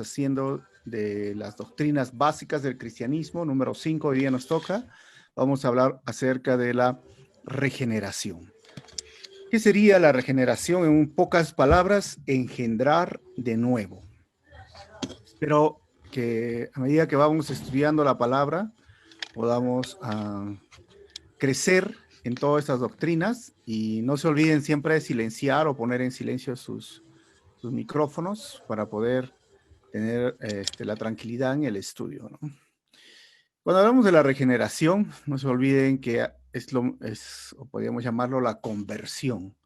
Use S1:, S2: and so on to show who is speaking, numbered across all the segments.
S1: haciendo de las doctrinas básicas del cristianismo. Número 5, hoy día nos toca. Vamos a hablar acerca de la regeneración. ¿Qué sería la regeneración? En pocas palabras, engendrar de nuevo. Espero que a medida que vamos estudiando la palabra, podamos crecer en todas estas doctrinas y no se olviden siempre de silenciar o poner en silencio sus micrófonos para poder tener la tranquilidad en el estudio, ¿no? Cuando hablamos de la regeneración, no se olviden que o podríamos llamarlo la conversión.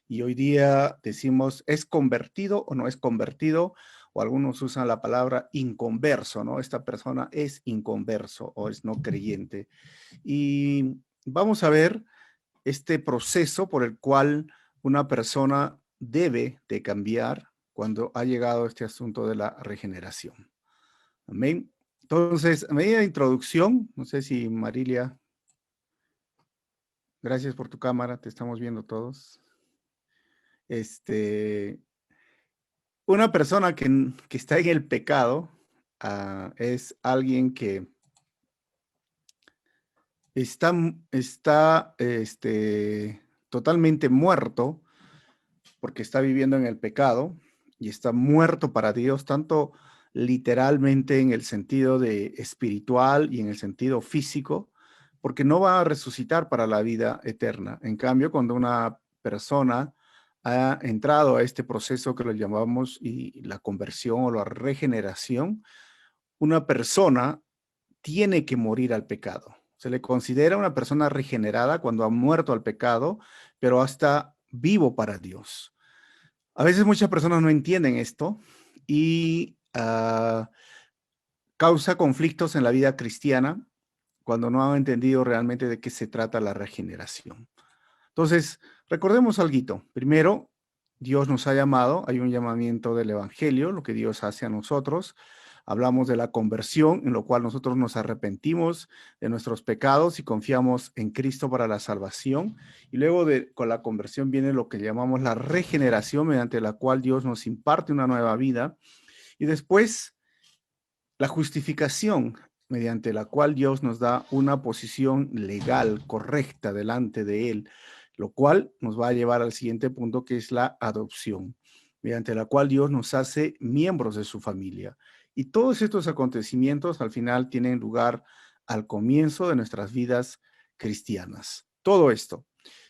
S1: Y hoy día decimos, ¿es convertido o no es convertido? O algunos usan la palabra inconverso, ¿no? Esta persona es inconverso o es no creyente. Y vamos a ver este proceso por el cual una persona debe de cambiar cuando ha llegado este asunto de la regeneración. Amén. Entonces, a medida de introducción, no sé si Marilia, gracias por tu cámara, te estamos viendo todos. Una persona que está en el pecado es alguien que está totalmente muerto porque está viviendo en el pecado y está muerto para Dios, tanto literalmente en el sentido de espiritual y en el sentido físico, porque no va a resucitar para la vida eterna. En cambio, cuando una persona ha entrado a este proceso que lo llamamos y la conversión o la regeneración, una persona tiene que morir al pecado. Se le considera una persona regenerada cuando ha muerto al pecado, pero hasta vivo para Dios. A veces muchas personas no entienden esto y causa conflictos en la vida cristiana cuando no han entendido realmente de qué se trata la regeneración. Entonces, recordemos algo. Primero, Dios nos ha llamado, hay un llamamiento del Evangelio, lo que Dios hace a nosotros. Hablamos de la conversión, en lo cual nosotros nos arrepentimos de nuestros pecados y confiamos en Cristo para la salvación. Y luego con la conversión viene lo que llamamos la regeneración, mediante la cual Dios nos imparte una nueva vida. Y después, la justificación, mediante la cual Dios nos da una posición legal correcta delante de Él, lo cual nos va a llevar al siguiente punto, que es la adopción, mediante la cual Dios nos hace miembros de su familia. Y todos estos acontecimientos al final tienen lugar al comienzo de nuestras vidas cristianas. Todo esto.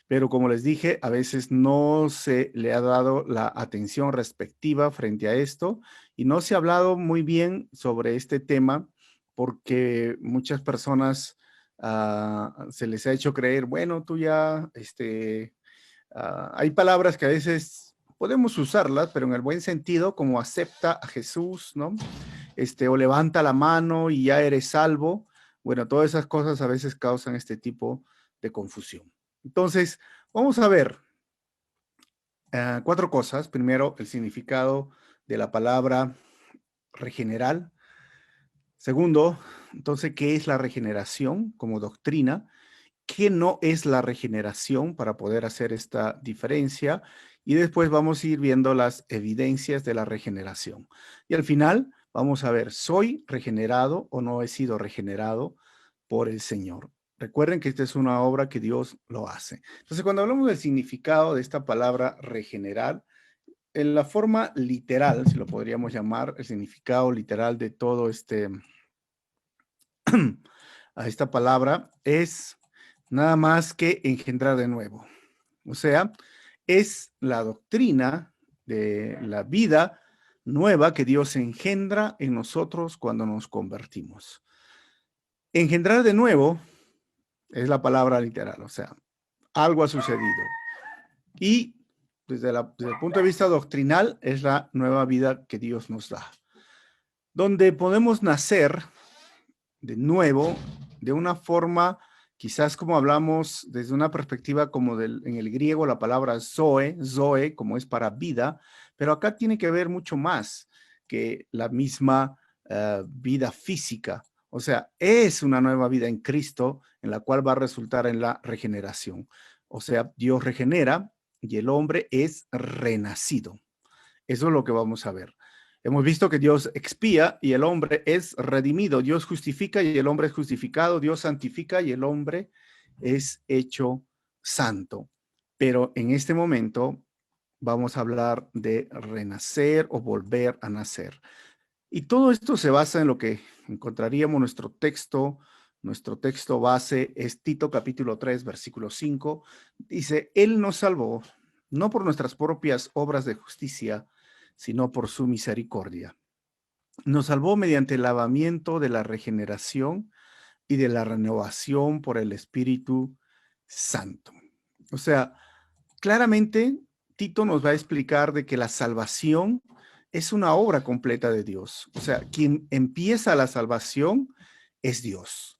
S1: Pero como les dije, a veces no se le ha dado la atención respectiva frente a esto y no se ha hablado muy bien sobre este tema porque muchas personas se les ha hecho creer, bueno, tú ya, hay palabras que a veces podemos usarlas, pero en el buen sentido, como acepta a Jesús, ¿no? O levanta la mano y ya eres salvo. Bueno, todas esas cosas a veces causan este tipo de confusión. Entonces, vamos a ver 4 cosas. Primero, el significado de la palabra regenerar. Segundo, entonces, ¿qué es la regeneración como doctrina? ¿Qué no es la regeneración para poder hacer esta diferencia? Y después vamos a ir viendo las evidencias de la regeneración. Y al final vamos a ver, ¿soy regenerado o no he sido regenerado por el Señor? Recuerden que esta es una obra que Dios lo hace. Entonces, cuando hablamos del significado de esta palabra regenerar, en la forma literal, si lo podríamos llamar, el significado literal de todo a esta palabra es nada más que engendrar de nuevo. O sea, es la doctrina de la vida nueva que Dios engendra en nosotros cuando nos convertimos. Engendrar de nuevo es la palabra literal, o sea, algo ha sucedido. Y desde el punto de vista doctrinal es la nueva vida que Dios nos da, donde podemos nacer de nuevo de una forma, quizás como hablamos desde una perspectiva como en el griego la palabra zoe, como es para vida, pero acá tiene que ver mucho más que la misma vida física. O sea, es una nueva vida en Cristo en la cual va a resultar en la regeneración. O sea, Dios regenera y el hombre es renacido. Eso es lo que vamos a ver. Hemos visto que Dios expía y el hombre es redimido. Dios justifica y el hombre es justificado. Dios santifica y el hombre es hecho santo. Pero en este momento vamos a hablar de renacer o volver a nacer. Y todo esto se basa en lo que encontraríamos nuestro texto base es Tito capítulo 3, versículo 5. Dice, Él nos salvó, no por nuestras propias obras de justicia, sino por su misericordia. Nos salvó mediante el lavamiento de la regeneración y de la renovación por el Espíritu Santo. O sea, claramente Tito nos va a explicar de que la salvación es una obra completa de Dios. O sea, quien empieza la salvación es Dios.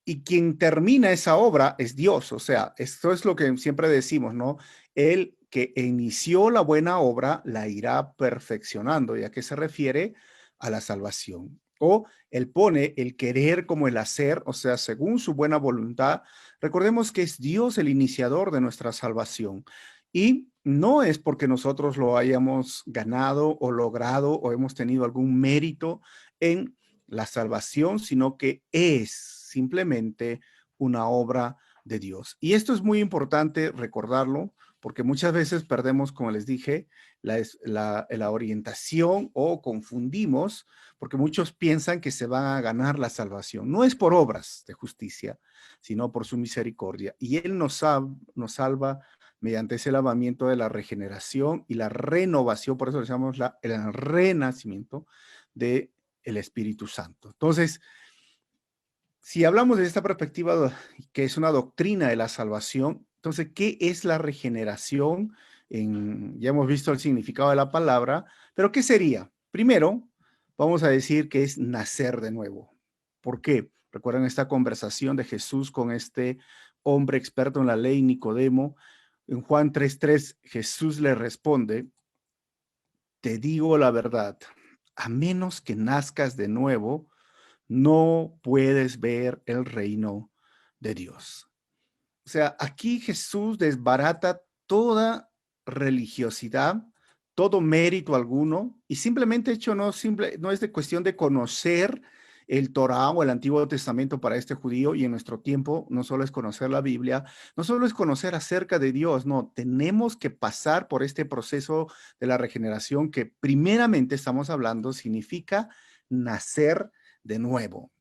S1: Y quien termina esa obra es Dios. O sea, esto es lo que siempre decimos, ¿no? El que inició la buena obra la irá perfeccionando. ¿Y a qué se refiere? A la salvación. O él pone el querer como el hacer, o sea, según su buena voluntad. Recordemos que es Dios el iniciador de nuestra salvación. Y no es porque nosotros lo hayamos ganado o logrado o hemos tenido algún mérito en la salvación, sino que es simplemente una obra de Dios. Y esto es muy importante recordarlo, porque muchas veces perdemos, como les dije, la orientación o confundimos, porque muchos piensan que se van a ganar la salvación. No es por obras de justicia, sino por su misericordia. Y Él nos salva mediante ese lavamiento de la regeneración y la renovación, por eso le llamamos el renacimiento de el Espíritu Santo. Entonces, si hablamos de esta perspectiva que es una doctrina de la salvación, entonces, ¿qué es la regeneración? Ya hemos visto el significado de la palabra, pero ¿qué sería? Primero, vamos a decir que es nacer de nuevo. ¿Por qué? Recuerdan esta conversación de Jesús con este hombre experto en la ley, Nicodemo. En Juan 3:3, Jesús le responde, te digo la verdad, a menos que nazcas de nuevo, no puedes ver el reino de Dios. O sea, aquí Jesús desbarata toda religiosidad, todo mérito alguno, y simplemente hecho no es de cuestión de conocer el Torá o el Antiguo Testamento para este judío, y en nuestro tiempo no solo es conocer la Biblia, no solo es conocer acerca de Dios, no, tenemos que pasar por este proceso de la regeneración que primeramente estamos hablando significa nacer de nuevo.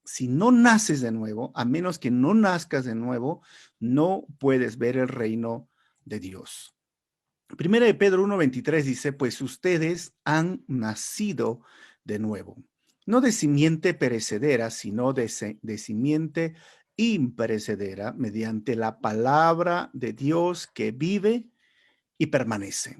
S1: Si no naces de nuevo, a menos que no nazcas de nuevo, no puedes ver el reino de Dios. Primera de Pedro 1:23 dice, pues ustedes han nacido de nuevo, no de simiente perecedera, sino de simiente imperecedera, mediante la palabra de Dios que vive y permanece.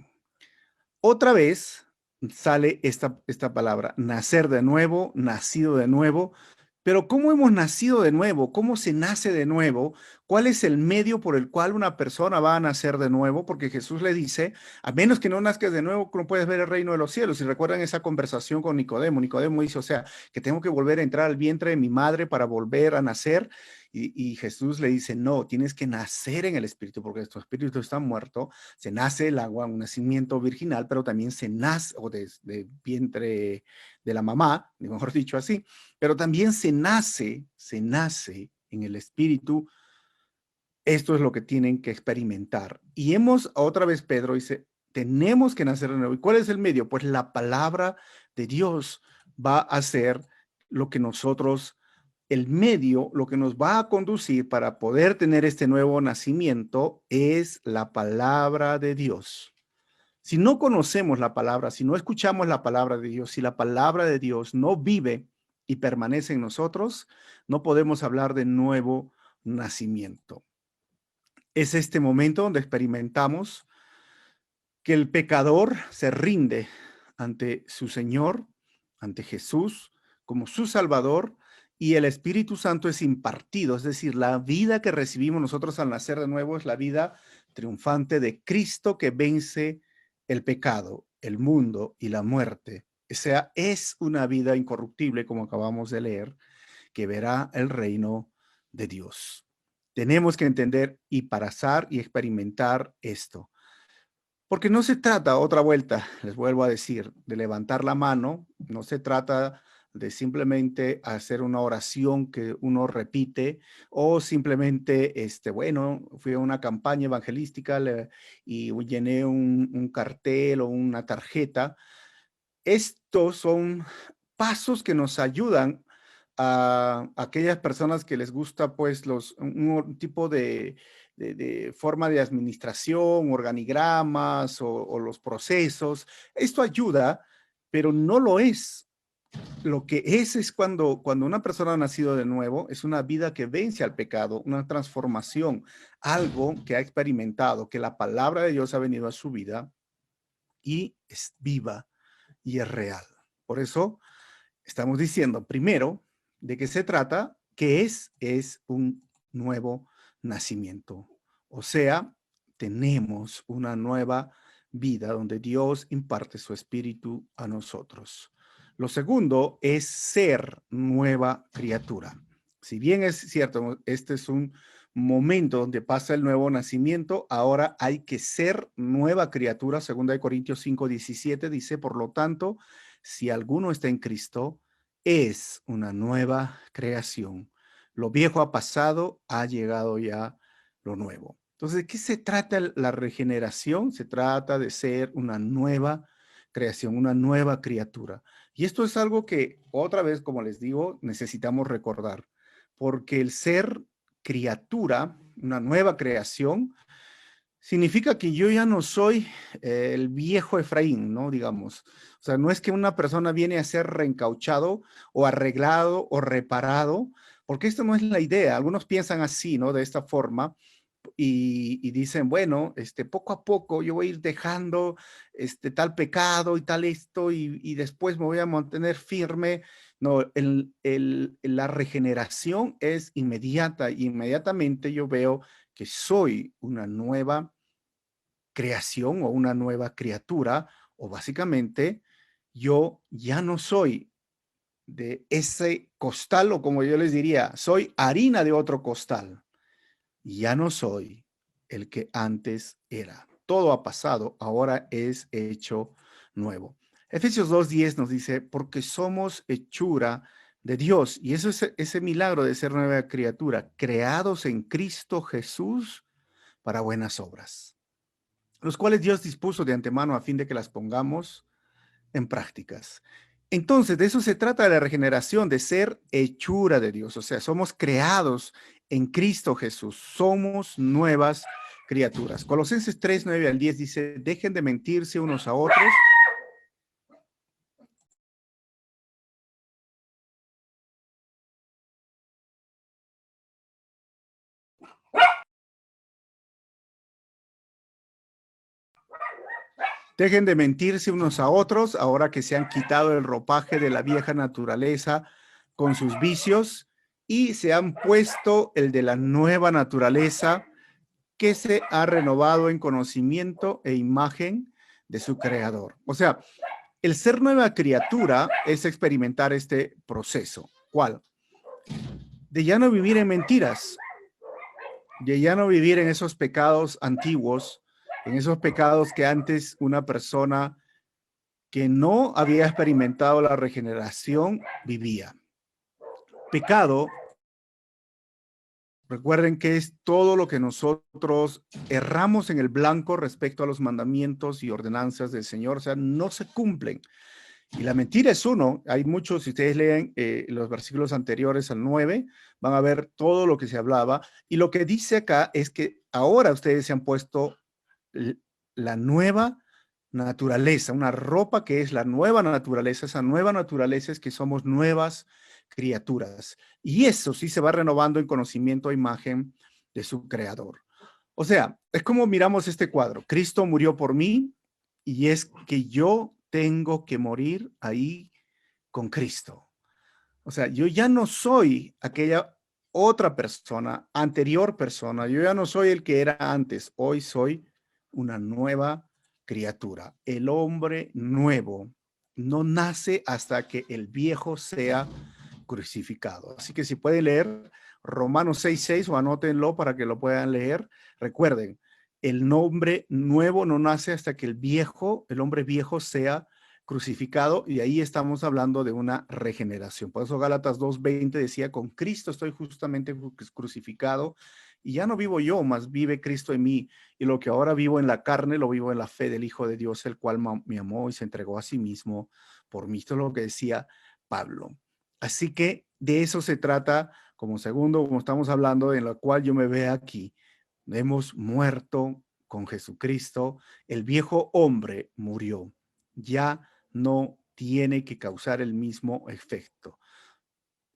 S1: Otra vez sale esta palabra, nacer de nuevo, nacido de nuevo. Pero ¿cómo hemos nacido de nuevo? ¿Cómo se nace de nuevo? ¿Cuál es el medio por el cual una persona va a nacer de nuevo? Porque Jesús le dice, a menos que no nazcas de nuevo, no puedes ver el reino de los cielos. Y recuerdan esa conversación con Nicodemo. Nicodemo dice, o sea, que tengo que volver a entrar al vientre de mi madre para volver a nacer. Y Jesús le dice, no, tienes que nacer en el Espíritu, porque tu espíritu está muerto. Se nace el agua, un nacimiento virginal, pero también se nace, o de vientre de la mamá, mejor dicho así, pero también se nace en el Espíritu. Esto es lo que tienen que experimentar. Y otra vez Pedro dice, tenemos que nacer de nuevo. ¿Y cuál es el medio? Pues la palabra de Dios va a ser lo que nosotros, el medio, lo que nos va a conducir para poder tener este nuevo nacimiento es la palabra de Dios. Si no conocemos la palabra, si no escuchamos la palabra de Dios, si la palabra de Dios no vive y permanece en nosotros, no podemos hablar de nuevo nacimiento. Es este momento donde experimentamos que el pecador se rinde ante su Señor, ante Jesús, como su Salvador, y el Espíritu Santo es impartido, es decir, la vida que recibimos nosotros al nacer de nuevo es la vida triunfante de Cristo que vence el pecado, el mundo y la muerte. O sea, es una vida incorruptible, como acabamos de leer, que verá el reino de Dios. Tenemos que entender y pasar y experimentar esto. Porque no se trata, otra vuelta, les vuelvo a decir, de levantar la mano, no se trata de simplemente hacer una oración que uno repite o simplemente, bueno, fui a una campaña evangelística y llené un cartel o una tarjeta. Estos son pasos que nos ayudan a aquellas personas que les gusta, pues, un tipo de forma de administración, organigramas o los procesos. Esto ayuda, pero no lo es. Lo que es cuando una persona ha nacido de nuevo, es una vida que vence al pecado, una transformación, algo que ha experimentado, que la palabra de Dios ha venido a su vida y es viva y es real. Por eso estamos diciendo primero de qué se trata, que es un nuevo nacimiento. O sea, tenemos una nueva vida donde Dios imparte su espíritu a nosotros. Lo segundo es ser nueva criatura. Si bien es cierto, este es un momento donde pasa el nuevo nacimiento, ahora hay que ser nueva criatura. Segunda de Corintios 5:17 dice, por lo tanto, si alguno está en Cristo, es una nueva creación. Lo viejo ha pasado, ha llegado ya lo nuevo. Entonces, ¿de qué se trata la regeneración? Se trata de ser una nueva creación, una nueva criatura. Y esto es algo que, otra vez, como les digo, necesitamos recordar, porque el ser criatura, una nueva creación, significa que yo ya no soy el viejo Efraín, ¿no? Digamos. O sea, no es que una persona viene a ser reencauchado o arreglado o reparado, porque esto no es la idea. Algunos piensan así, ¿no? De esta forma y dicen, bueno, poco a poco yo voy a ir dejando tal pecado y tal esto y después me voy a mantener firme. No, la regeneración es inmediata. Inmediatamente yo veo que soy una nueva creación o una nueva criatura, o básicamente yo ya no soy de ese costal, o como yo les diría, soy harina de otro costal. Ya no soy el que antes era. Todo ha pasado, ahora es hecho nuevo. Efesios 2:10 nos dice, porque somos hechura de Dios. Y eso es ese milagro de ser nueva criatura, creados en Cristo Jesús para buenas obras, los cuales Dios dispuso de antemano a fin de que las pongamos en prácticas. Entonces, de eso se trata la regeneración, de ser hechura de Dios. O sea, somos creados en Cristo Jesús, somos nuevas criaturas. Colosenses 3:9 al 10 dice, dejen de mentirse unos a otros. Dejen de mentirse unos a otros, ahora que se han quitado el ropaje de la vieja naturaleza con sus vicios y se han puesto el de la nueva naturaleza que se ha renovado en conocimiento e imagen de su creador. O sea, el ser nueva criatura es experimentar este proceso. ¿Cuál? De ya no vivir en mentiras, de ya no vivir en esos pecados antiguos, en esos pecados que antes una persona que no había experimentado la regeneración vivía. Pecado, recuerden que es todo lo que nosotros erramos en el blanco respecto a los mandamientos y ordenanzas del Señor, o sea, no se cumplen. Y la mentira es uno. Hay muchos, si ustedes leen los versículos anteriores al 9, van a ver todo lo que se hablaba. Y lo que dice acá es que ahora ustedes se han puesto la nueva naturaleza, una ropa que es la nueva naturaleza. Esa nueva naturaleza es que somos nuevas criaturas. Y eso sí se va renovando en conocimiento e imagen de su creador. O sea, es como miramos este cuadro. Cristo murió por mí y es que yo tengo que morir ahí con Cristo. O sea, yo ya no soy aquella otra persona, anterior persona. Yo ya no soy el que era antes. Hoy soy una nueva criatura. El hombre nuevo no nace hasta que el viejo sea crucificado. Así que si pueden leer Romanos 6:6 o anótenlo para que lo puedan leer. Recuerden el hombre nuevo no nace hasta que el hombre viejo sea crucificado, y ahí estamos hablando de una regeneración. Por eso Gálatas 2:20 decía, con Cristo estoy justamente crucificado, y ya no vivo yo, mas vive Cristo en mí, y lo que ahora vivo en la carne, lo vivo en la fe del Hijo de Dios, el cual me amó y se entregó a sí mismo por mí. Esto es lo que decía Pablo. Así que de eso se trata, como segundo, como estamos hablando, en la cual yo me veo aquí. Hemos muerto con Jesucristo, el viejo hombre murió, ya no tiene que causar el mismo efecto.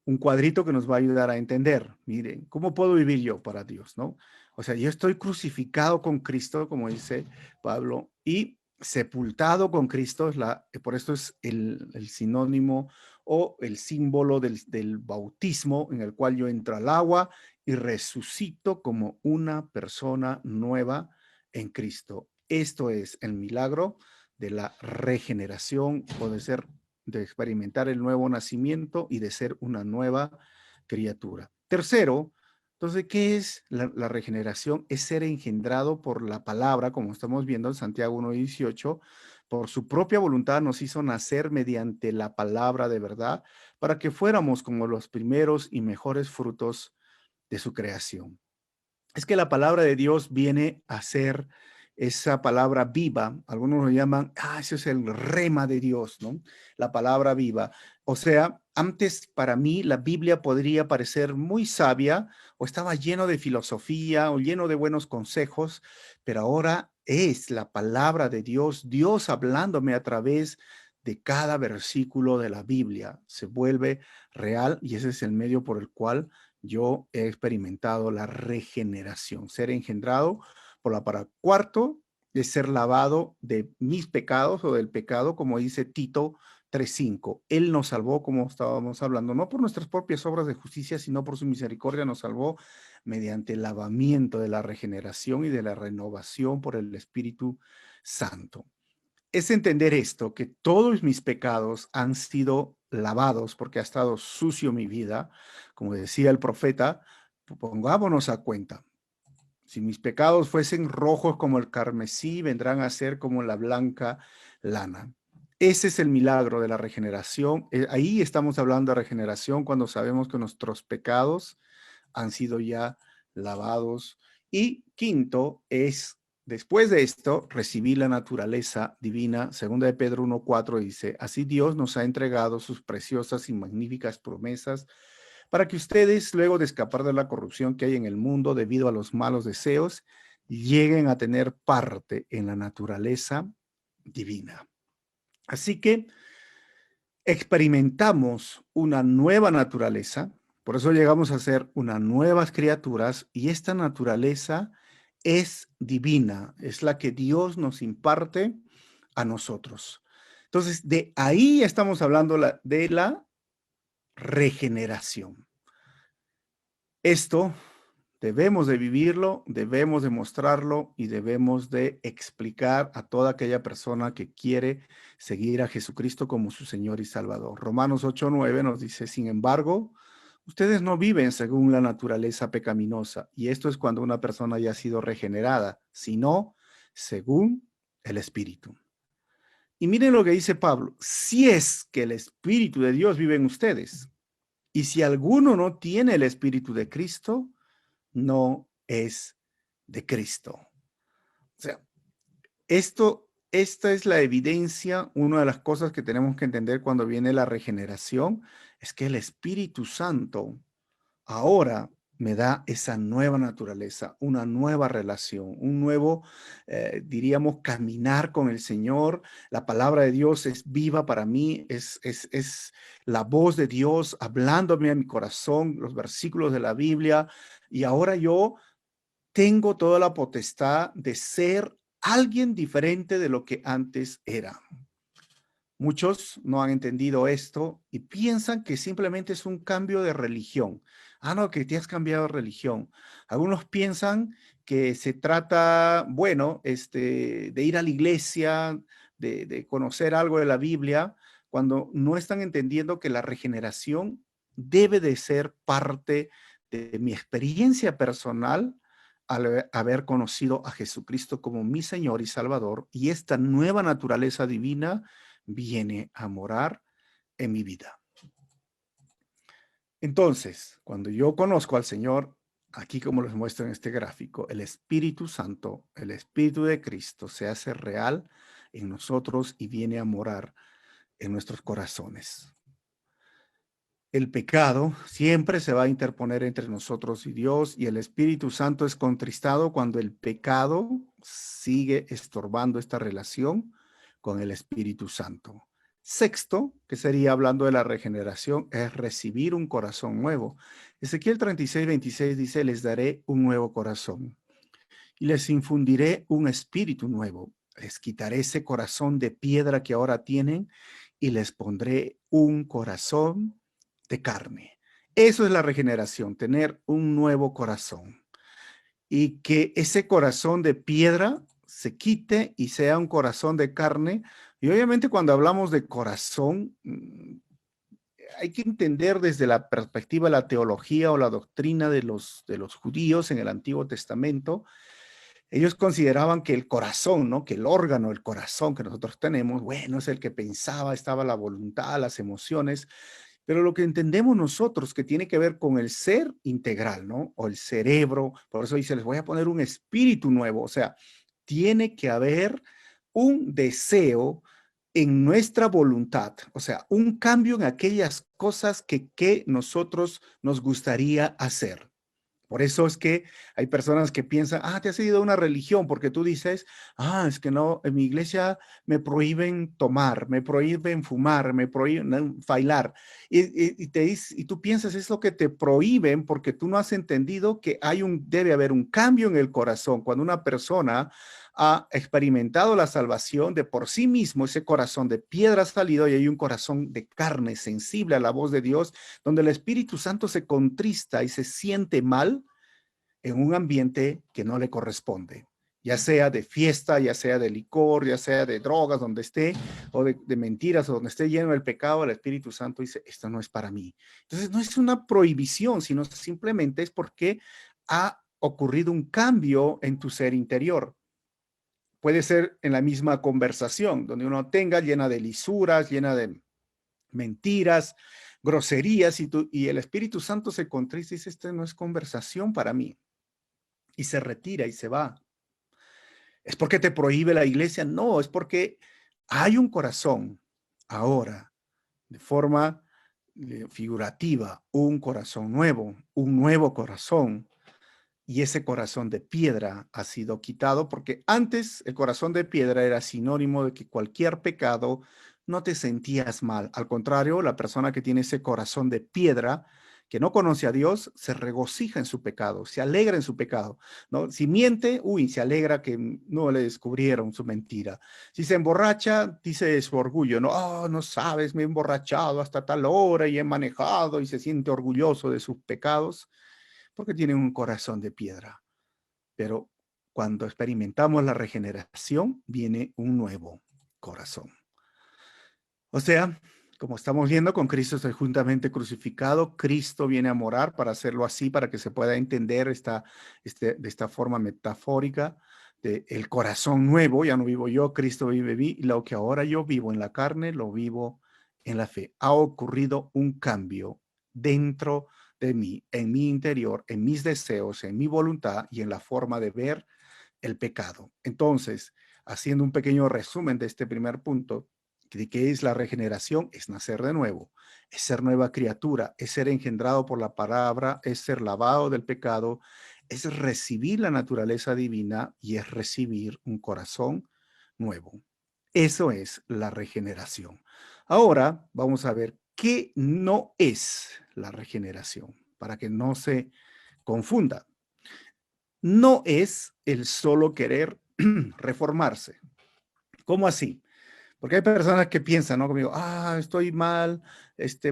S1: Un cuadrito que nos va a ayudar a entender, miren, ¿cómo puedo vivir yo para Dios, no? O sea, yo estoy crucificado con Cristo, como dice Pablo, y sepultado con Cristo, por esto es el sinónimo o el símbolo del bautismo, en el cual yo entro al agua y resucito como una persona nueva en Cristo. Esto es el milagro de la regeneración o de experimentar el nuevo nacimiento y de ser una nueva criatura. Tercero, entonces, ¿qué es la regeneración? Es ser engendrado por la palabra, como estamos viendo en Santiago 1:18, por su propia voluntad nos hizo nacer mediante la palabra de verdad, para que fuéramos como los primeros y mejores frutos de su creación. Es que la palabra de Dios viene a ser esa palabra viva. Algunos lo llaman, ese es el rema de Dios, ¿no? La palabra viva. O sea, antes para mí la Biblia podría parecer muy sabia o estaba lleno de filosofía o lleno de buenos consejos, pero ahora es la palabra de Dios, Dios hablándome a través de cada versículo de la Biblia. Se vuelve real y ese es el medio por el cual yo he experimentado la regeneración, ser engendrado por la palabra. Cuarto, de ser lavado de mis pecados o del pecado, como dice Tito 3:5. Él nos salvó, como estábamos hablando, no por nuestras propias obras de justicia, sino por su misericordia nos salvó mediante el lavamiento de la regeneración y de la renovación por el Espíritu Santo. Es entender esto, que todos mis pecados han sido lavados porque ha estado sucio mi vida. Como decía el profeta, pongámonos a cuenta. Si mis pecados fuesen rojos como el carmesí, vendrán a ser como la blanca lana. Ese es el milagro de la regeneración. Ahí estamos hablando de regeneración cuando sabemos que nuestros pecados han sido ya lavados. Y quinto es, después de esto, recibir la naturaleza divina. Segunda de Pedro 1:4 dice, así Dios nos ha entregado sus preciosas y magníficas promesas para que ustedes, luego de escapar de la corrupción que hay en el mundo debido a los malos deseos, lleguen a tener parte en la naturaleza divina. Así que experimentamos una nueva naturaleza, por eso llegamos a ser unas nuevas criaturas, y esta naturaleza es divina, es la que Dios nos imparte a nosotros. Entonces, de ahí estamos hablando de la regeneración. Esto debemos de vivirlo, debemos de mostrarlo y debemos de explicar a toda aquella persona que quiere seguir a Jesucristo como su Señor y Salvador. Romanos 8:9 nos dice, sin embargo, ustedes no viven según la naturaleza pecaminosa, y esto es cuando una persona ya ha sido regenerada, sino según el Espíritu. Y miren lo que dice Pablo, si es que el Espíritu de Dios vive en ustedes, y si alguno no tiene el Espíritu de Cristo, no es de Cristo. O sea, esta es la evidencia, una de las cosas que tenemos que entender cuando viene la regeneración, es que el Espíritu Santo ahora me da esa nueva naturaleza, una nueva relación, un nuevo, diríamos, caminar con el Señor. La palabra de Dios es viva para mí, es la voz de Dios hablándome a mi corazón, los versículos de la Biblia, y ahora yo tengo toda la potestad de ser alguien diferente de lo que antes era. Muchos no han entendido esto y piensan que simplemente es un cambio de religión. No, que te has cambiado de religión. Algunos piensan que se trata, bueno, de ir a la iglesia, de conocer algo de la Biblia, cuando no están entendiendo que la regeneración debe de ser parte de mi experiencia personal al haber conocido a Jesucristo como mi Señor y Salvador, y esta nueva naturaleza divina viene a morar en mi vida. Entonces, cuando yo conozco al Señor, aquí como les muestro en este gráfico, el Espíritu Santo, el Espíritu de Cristo se hace real en nosotros y viene a morar en nuestros corazones. El pecado siempre se va a interponer entre nosotros y Dios, y el Espíritu Santo es contristado cuando el pecado sigue estorbando esta relación con el Espíritu Santo. Sexto, que sería hablando de la regeneración, es recibir un corazón nuevo. Ezequiel 36:26 dice: les daré un nuevo corazón y les infundiré un espíritu nuevo. Les quitaré ese corazón de piedra que ahora tienen y les pondré un corazón de carne. Eso es la regeneración, tener un nuevo corazón. Y que ese corazón de piedra se quite y sea un corazón de carne. Y obviamente cuando hablamos de corazón, hay que entender desde la perspectiva de la teología o la doctrina de los judíos en el Antiguo Testamento. Ellos consideraban que el corazón, ¿no? Que el órgano, el corazón que nosotros tenemos, bueno, es el que pensaba, estaba la voluntad, las emociones, pero lo que entendemos nosotros que tiene que ver con el ser integral, ¿no? O el cerebro, por eso dice, les voy a poner un espíritu nuevo, o sea, tiene que haber un deseo en nuestra voluntad, o sea, un cambio en aquellas cosas que nosotros nos gustaría hacer. Por eso es que hay personas que piensan, te has ido a una religión porque tú dices, es que no, en mi iglesia me prohíben tomar, me prohíben fumar, me prohíben bailar. Y tú piensas, es lo que te prohíben porque tú no has entendido que debe haber un cambio en el corazón. Cuando una persona ha experimentado la salvación de por sí mismo, ese corazón de piedra ha salido y hay un corazón de carne sensible a la voz de Dios, donde el Espíritu Santo se contrista y se siente mal en un ambiente que no le corresponde, ya sea de fiesta, ya sea de licor, ya sea de drogas, donde esté, o de mentiras, o donde esté lleno del pecado, el Espíritu Santo dice, esto no es para mí. Entonces no es una prohibición, sino simplemente es porque ha ocurrido un cambio en tu ser interior. Puede ser en la misma conversación, donde uno tenga llena de lisuras, llena de mentiras, groserías, y el Espíritu Santo se contrista y dice, esta no es conversación para mí. Y se retira y se va. ¿Es porque te prohíbe la iglesia? No, es porque hay un corazón ahora, de forma figurativa, un corazón nuevo, un nuevo corazón. Y ese corazón de piedra ha sido quitado porque antes el corazón de piedra era sinónimo de que cualquier pecado no te sentías mal. Al contrario, la persona que tiene ese corazón de piedra, que no conoce a Dios, se regocija en su pecado, se alegra en su pecado, ¿no? Si miente, se alegra que no le descubrieron su mentira. Si se emborracha, dice su orgullo, no, no sabes, me he emborrachado hasta tal hora y he manejado, y se siente orgulloso de sus pecados porque tienen un corazón de piedra. Pero cuando experimentamos la regeneración, viene un nuevo corazón. O sea, como estamos viendo, con Cristo estoy juntamente crucificado. Cristo viene a morar para hacerlo así, para que se pueda entender de esta forma metafórica. El corazón nuevo, ya no vivo yo, Cristo vive en mí, y lo que ahora yo vivo en la carne, lo vivo en la fe. Ha ocurrido un cambio dentro de mí, en mi interior, en mis deseos, en mi voluntad y en la forma de ver el pecado. Entonces, haciendo un pequeño resumen de este primer punto, de qué es la regeneración, es nacer de nuevo, es ser nueva criatura, es ser engendrado por la palabra, es ser lavado del pecado, es recibir la naturaleza divina y es recibir un corazón nuevo. Eso es la regeneración. Ahora vamos a ver qué no es la regeneración, para que no se confunda. No es el solo querer reformarse. ¿Cómo así? Porque hay personas que piensan, ¿no? Conmigo, estoy mal,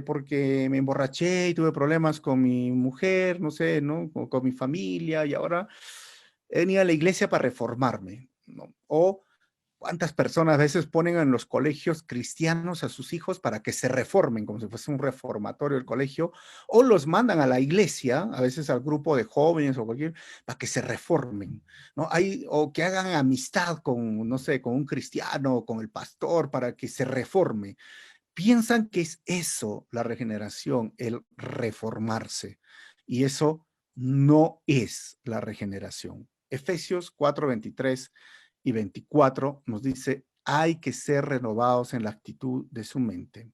S1: porque me emborraché y tuve problemas con mi mujer, no sé, ¿no? Con mi familia y ahora he venido a la iglesia para reformarme, ¿no? O ¿Cuántas personas a veces ponen en los colegios cristianos a sus hijos para que se reformen, como si fuese un reformatorio del colegio, o los mandan a la iglesia, a veces al grupo de jóvenes o cualquier, para que se reformen, ¿no? O que hagan amistad con, no sé, con un cristiano, con el pastor, para que se reforme. Piensan que es eso la regeneración, el reformarse, y eso no es la regeneración. Efesios 4:23 y 24 nos dice, hay que ser renovados en la actitud de su mente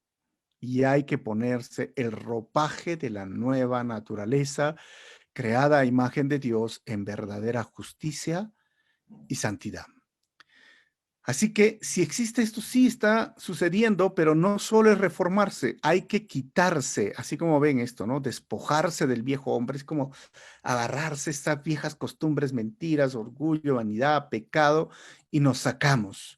S1: y hay que ponerse el ropaje de la nueva naturaleza, creada a imagen de Dios en verdadera justicia y santidad. Así que si existe esto, sí está sucediendo, pero no solo es reformarse, hay que quitarse, así como ven esto, ¿no? Despojarse del viejo hombre, es como agarrarse estas viejas costumbres, mentiras, orgullo, vanidad, pecado, y nos sacamos.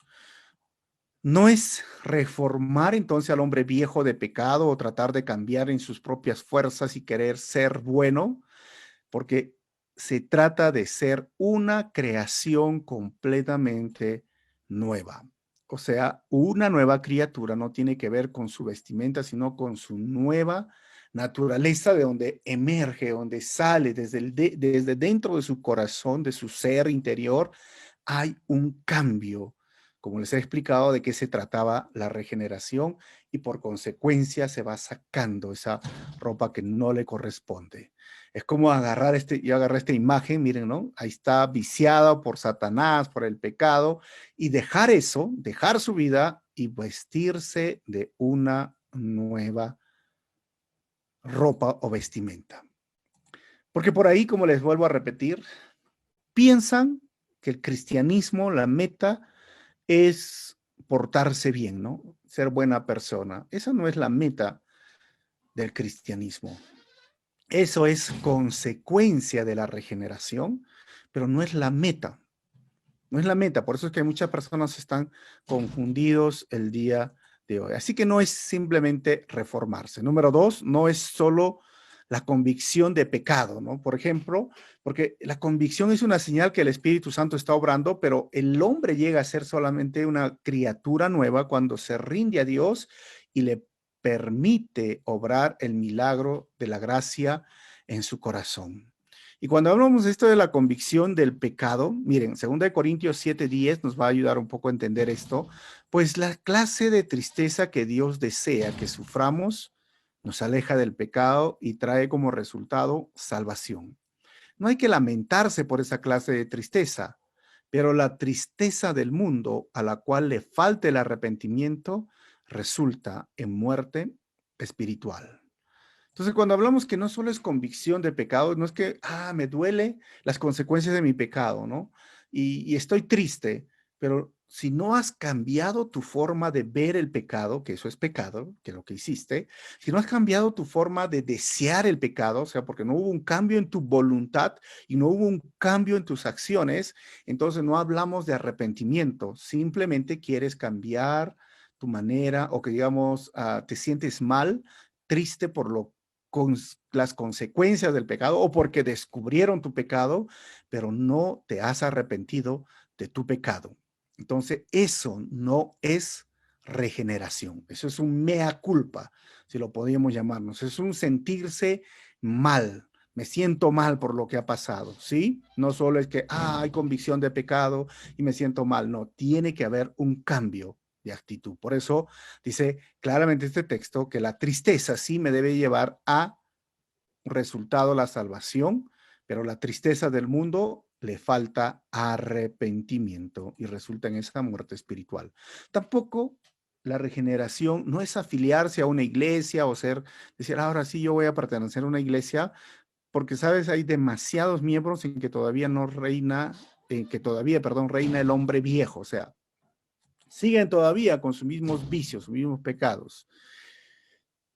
S1: No es reformar entonces al hombre viejo de pecado o tratar de cambiar en sus propias fuerzas y querer ser bueno, porque se trata de ser una creación completamente nueva. O sea, una nueva criatura no tiene que ver con su vestimenta, sino con su nueva naturaleza de donde emerge, donde sale desde dentro de su corazón, de su ser interior, hay un cambio. Como les he explicado, de qué se trataba la regeneración y por consecuencia se va sacando esa ropa que no le corresponde. Es como agarrar yo agarré esta imagen, miren, ¿no? Ahí está viciada por Satanás, por el pecado, y dejar eso, dejar su vida y vestirse de una nueva ropa o vestimenta. Porque por ahí, como les vuelvo a repetir, piensan que el cristianismo, la meta, es portarse bien, ¿no? Ser buena persona. Esa no es la meta del cristianismo. Eso es consecuencia de la regeneración, pero no es la meta. No es la meta. Por eso es que muchas personas están confundidos el día de hoy. Así que no es simplemente reformarse. Número dos, no es solo la convicción de pecado, ¿no? Por ejemplo, porque la convicción es una señal que el Espíritu Santo está obrando, pero el hombre llega a ser solamente una criatura nueva cuando se rinde a Dios y le permite obrar el milagro de la gracia en su corazón. Y cuando hablamos de esto de la convicción del pecado, miren, 2 Corintios 7:10 nos va a ayudar un poco a entender esto, pues la clase de tristeza que Dios desea que suframos nos aleja del pecado y trae como resultado salvación. No hay que lamentarse por esa clase de tristeza, pero la tristeza del mundo a la cual le falta el arrepentimiento resulta en muerte espiritual. Entonces, cuando hablamos que no solo es convicción de pecado, no es que, me duele las consecuencias de mi pecado, ¿no? Y estoy triste, pero si no has cambiado tu forma de ver el pecado, que eso es pecado, que es lo que hiciste, si no has cambiado tu forma de desear el pecado, o sea, porque no hubo un cambio en tu voluntad y no hubo un cambio en tus acciones, entonces no hablamos de arrepentimiento, simplemente quieres cambiar tu manera o que digamos, te sientes mal, triste por con las consecuencias del pecado o porque descubrieron tu pecado, pero no te has arrepentido de tu pecado. Entonces, eso no es regeneración. Eso es un mea culpa, si lo podríamos llamarnos. Es un sentirse mal. Me siento mal por lo que ha pasado, ¿sí? No solo es que, hay convicción de pecado y me siento mal. No, tiene que haber un cambio de actitud. Por eso dice claramente este texto que la tristeza sí me debe llevar a resultado la salvación, pero la tristeza del mundo le falta arrepentimiento y resulta en esa muerte espiritual. Tampoco la regeneración no es afiliarse a una iglesia o decir, ahora sí yo voy a pertenecer a una iglesia, porque sabes, hay demasiados miembros en que todavía no reina, en que todavía, perdón, reina el hombre viejo, o sea, siguen todavía con sus mismos vicios, sus mismos pecados.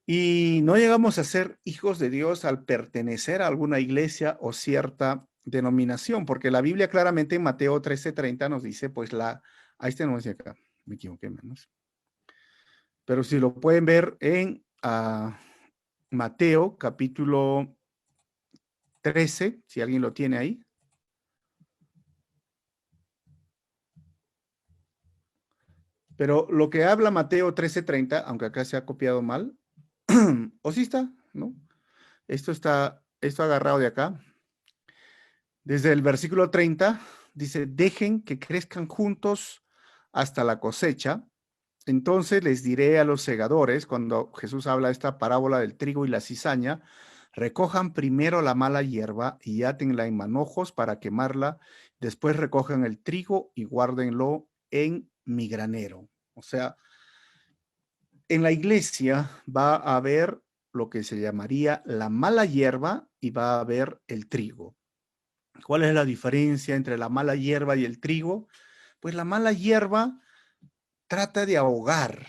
S1: Y no llegamos a ser hijos de Dios al pertenecer a alguna iglesia o cierta denominación, porque la Biblia claramente en Mateo 13:30 nos dice, pues ahí está, no dice acá, me equivoqué menos. Pero si lo pueden ver en Mateo capítulo 13, si alguien lo tiene ahí. Pero lo que habla Mateo 13:30, aunque acá se ha copiado mal, o sí está, ¿no? Esto agarrado de acá. Desde el versículo 30 dice, dejen que crezcan juntos hasta la cosecha. Entonces les diré a los segadores, cuando Jesús habla de esta parábola del trigo y la cizaña, recojan primero la mala hierba y átenla en manojos para quemarla, después recojan el trigo y guárdenlo en mi granero. O sea, en la iglesia va a haber lo que se llamaría la mala hierba y va a haber el trigo. ¿Cuál es la diferencia entre la mala hierba y el trigo? Pues la mala hierba trata de ahogar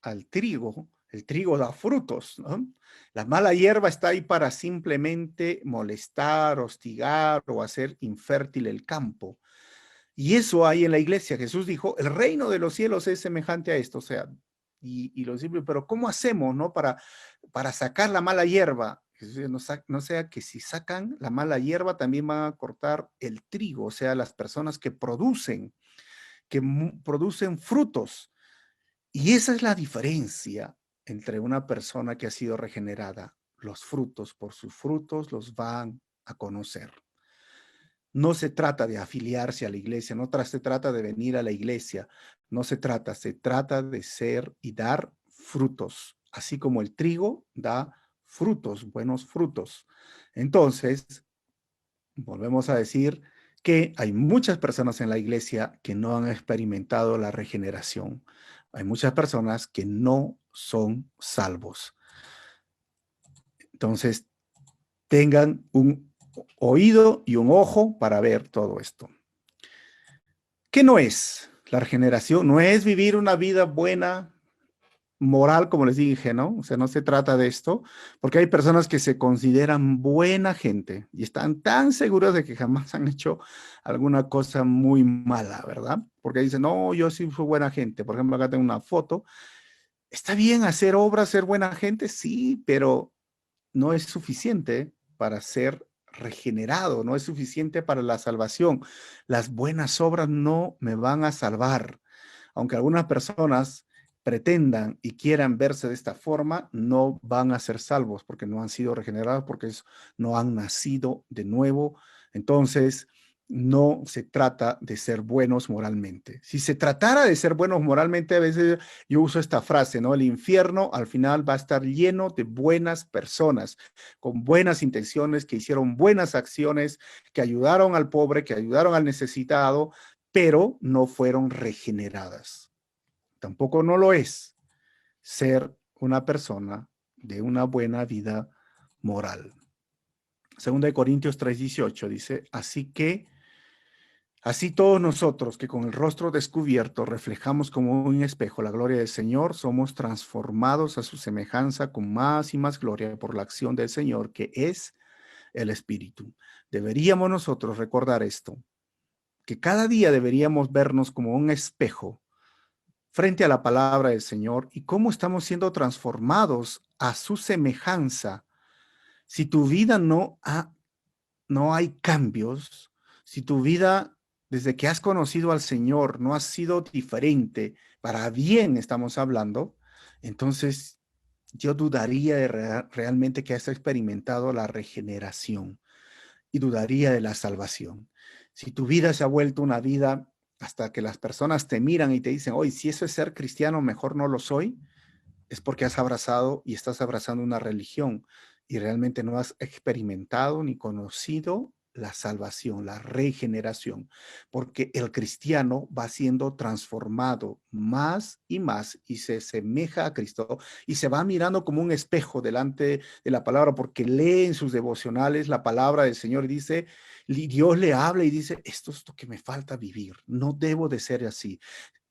S1: al trigo. El trigo da frutos, ¿no? La mala hierba está ahí para simplemente molestar, hostigar o hacer infértil el campo. Y eso hay en la iglesia. Jesús dijo, el reino de los cielos es semejante a esto. O sea, y lo simple, pero ¿cómo hacemos, no? Para sacar la mala hierba. Jesús dice, no sea que si sacan la mala hierba también van a cortar el trigo, o sea, las personas que producen frutos. Y esa es la diferencia entre una persona que ha sido regenerada. Los frutos, por sus frutos los van a conocer. No se trata de afiliarse a la iglesia, se trata de venir a la iglesia, se trata de ser y dar frutos, así como el trigo da frutos, buenos frutos. Entonces, volvemos a decir que hay muchas personas en la iglesia que no han experimentado la regeneración. Hay muchas personas que no son salvos. Entonces, tengan un oído y un ojo para ver todo esto. ¿Qué no es la regeneración? No es vivir una vida buena, moral, como les dije, ¿no? O sea, no se trata de esto, porque hay personas que se consideran buena gente y están tan seguros de que jamás han hecho alguna cosa muy mala, ¿verdad? Porque dicen, no, yo sí fui buena gente. Por ejemplo, acá tengo una foto. Está bien hacer obras, ser buena gente, sí, pero no es suficiente para ser regenerado, no es suficiente para la salvación. Las buenas obras no me van a salvar. Aunque algunas personas pretendan y quieran verse de esta forma, no van a ser salvos porque no han sido regenerados, porque no han nacido de nuevo. Entonces, no se trata de ser buenos moralmente. Si se tratara de ser buenos moralmente, a veces yo uso esta frase, ¿no? El infierno al final va a estar lleno de buenas personas, con buenas intenciones, que hicieron buenas acciones, que ayudaron al pobre, que ayudaron al necesitado, pero no fueron regeneradas. Tampoco no lo es ser una persona de una buena vida moral. Segunda de Corintios 3:18 dice, así todos nosotros que con el rostro descubierto reflejamos como un espejo la gloria del Señor, somos transformados a su semejanza con más y más gloria por la acción del Señor, que es el Espíritu. Deberíamos nosotros recordar esto, que cada día deberíamos vernos como un espejo frente a la palabra del Señor y cómo estamos siendo transformados a su semejanza. Si tu vida no hay cambios, si tu vida desde que has conocido al Señor no ha sido diferente, para bien estamos hablando, entonces yo dudaría de realmente que has experimentado la regeneración y dudaría de la salvación. Si tu vida se ha vuelto una vida hasta que las personas te miran y te dicen, oye, si eso es ser cristiano, mejor no lo soy, es porque has abrazado y estás abrazando una religión y realmente no has experimentado ni conocido la salvación, la regeneración, porque el cristiano va siendo transformado más y se asemeja a Cristo y se va mirando como un espejo delante de la palabra, porque lee en sus devocionales la palabra del Señor y dice, Dios le habla y dice, esto es lo que me falta vivir, no debo de ser así.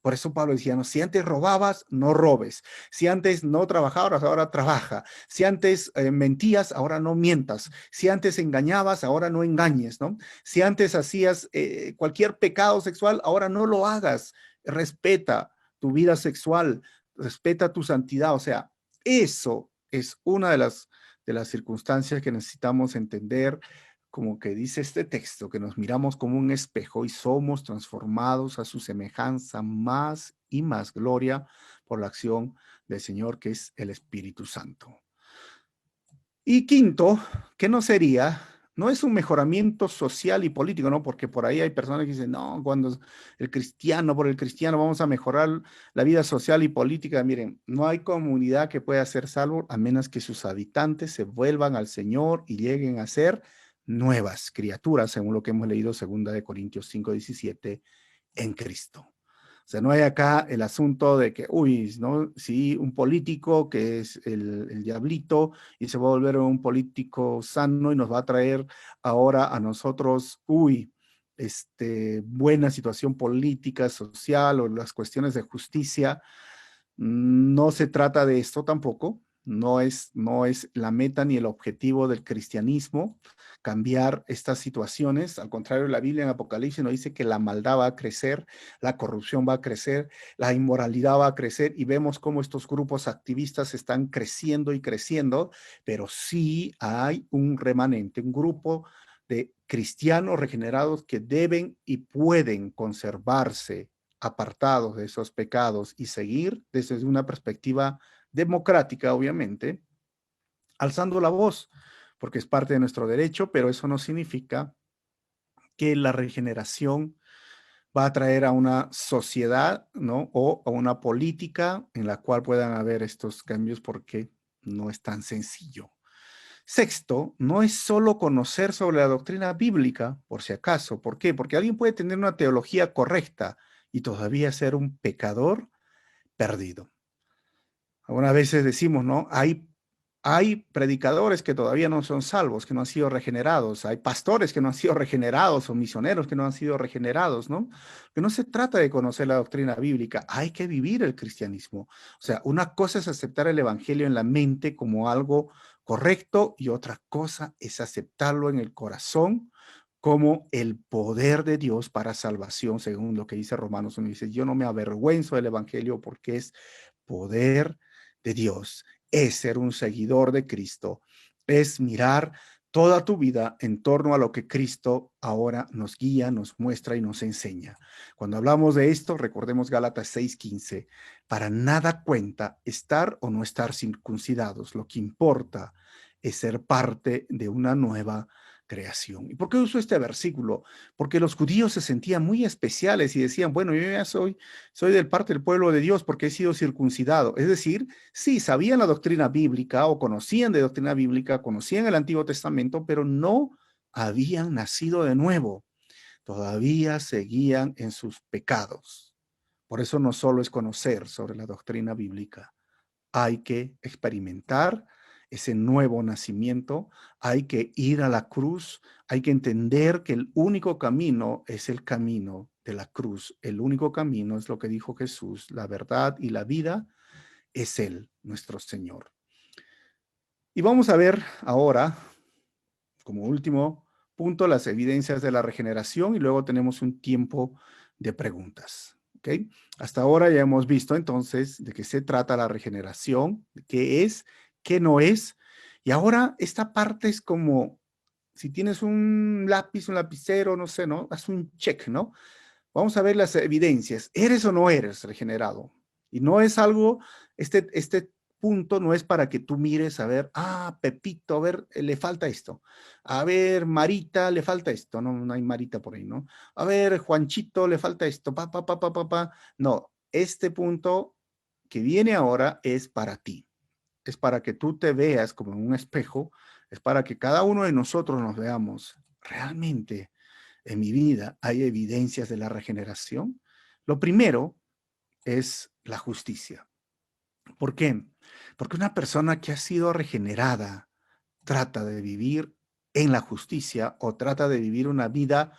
S1: Por eso Pablo decía, no, si antes robabas, no robes. Si antes no trabajabas, ahora trabaja. Si antes mentías, ahora no mientas. Si antes engañabas, ahora no engañes, ¿no? Si antes hacías cualquier pecado sexual, ahora no lo hagas. Respeta tu vida sexual, respeta tu santidad. O sea, eso es una de las circunstancias que necesitamos entender, como que dice este texto, que nos miramos como un espejo y somos transformados a su semejanza más y más gloria por la acción del Señor, que es el Espíritu Santo. Y quinto, ¿qué no sería? No es un mejoramiento social y político, ¿no? Porque por ahí hay personas que dicen, no, cuando por el cristiano vamos a mejorar la vida social y política. Miren, no hay comunidad que pueda ser salvo a menos que sus habitantes se vuelvan al Señor y lleguen a ser nuevas criaturas, según lo que hemos leído 2 Corintios 5:17, en Cristo. O sea, no hay acá el asunto de que, uy, ¿no? Sí, un político que es el diablito y se va a volver un político sano y nos va a traer ahora a nosotros, uy, buena situación política, social o las cuestiones de justicia. No se trata de esto tampoco. No es la meta ni el objetivo del cristianismo cambiar estas situaciones. Al contrario, la Biblia en Apocalipsis nos dice que la maldad va a crecer, la corrupción va a crecer, la inmoralidad va a crecer y vemos cómo estos grupos activistas están creciendo y creciendo, pero sí hay un remanente, un grupo de cristianos regenerados que deben y pueden conservarse apartados de esos pecados y seguir desde una perspectiva democrática, obviamente, alzando la voz, porque es parte de nuestro derecho, pero eso no significa que la regeneración va a traer a una sociedad, ¿no? O a una política en la cual puedan haber estos cambios, porque no es tan sencillo. Sexto, no es solo conocer sobre la doctrina bíblica, por si acaso. ¿Por qué? Porque alguien puede tener una teología correcta y todavía ser un pecador perdido. Algunas veces decimos, ¿no? Hay predicadores que todavía no son salvos, que no han sido regenerados. Hay pastores que no han sido regenerados o misioneros que no han sido regenerados, ¿no? Que no se trata de conocer la doctrina bíblica, hay que vivir el cristianismo. O sea, una cosa es aceptar el evangelio en la mente como algo correcto y otra cosa es aceptarlo en el corazón como el poder de Dios para salvación, según lo que dice Romanos 1. Dice, yo no me avergüenzo del evangelio porque es poder de Dios, es ser un seguidor de Cristo, es mirar toda tu vida en torno a lo que Cristo ahora nos guía, nos muestra y nos enseña. Cuando hablamos de esto, recordemos Gálatas 6:15, para nada cuenta estar o no estar circuncidados, lo que importa es ser parte de una nueva creación. ¿Y por qué uso este versículo? Porque los judíos se sentían muy especiales y decían, bueno, yo ya soy del parte del pueblo de Dios porque he sido circuncidado. Es decir, sí, sabían la doctrina bíblica o conocían de doctrina bíblica, conocían el Antiguo Testamento, pero no habían nacido de nuevo. Todavía seguían en sus pecados. Por eso no solo es conocer sobre la doctrina bíblica, hay que experimentar ese nuevo nacimiento, hay que ir a la cruz, hay que entender que el único camino es el camino de la cruz. El único camino es lo que dijo Jesús, la verdad y la vida es Él, nuestro Señor. Y vamos a ver ahora, como último punto, las evidencias de la regeneración y luego tenemos un tiempo de preguntas. ¿Ok? Hasta ahora ya hemos visto entonces de qué se trata la regeneración, qué es, qué no es. Y ahora esta parte es como, si tienes un lápiz, un lapicero, no sé, ¿no? Haz un check, ¿no? Vamos a ver las evidencias. ¿Eres o no eres regenerado? Y no es algo, este punto no es para que tú mires a ver, Pepito, a ver, le falta esto. A ver, Marita, le falta esto. No, no hay Marita por ahí, ¿no? A ver, Juanchito, le falta esto. Pa. No, este punto que viene ahora es para ti. Es para que tú te veas como en un espejo. Es para que cada uno de nosotros nos veamos realmente en mi vida hay evidencias de la regeneración. Lo primero es la justicia. ¿Por qué? Porque una persona que ha sido regenerada trata de vivir en la justicia o trata de vivir una vida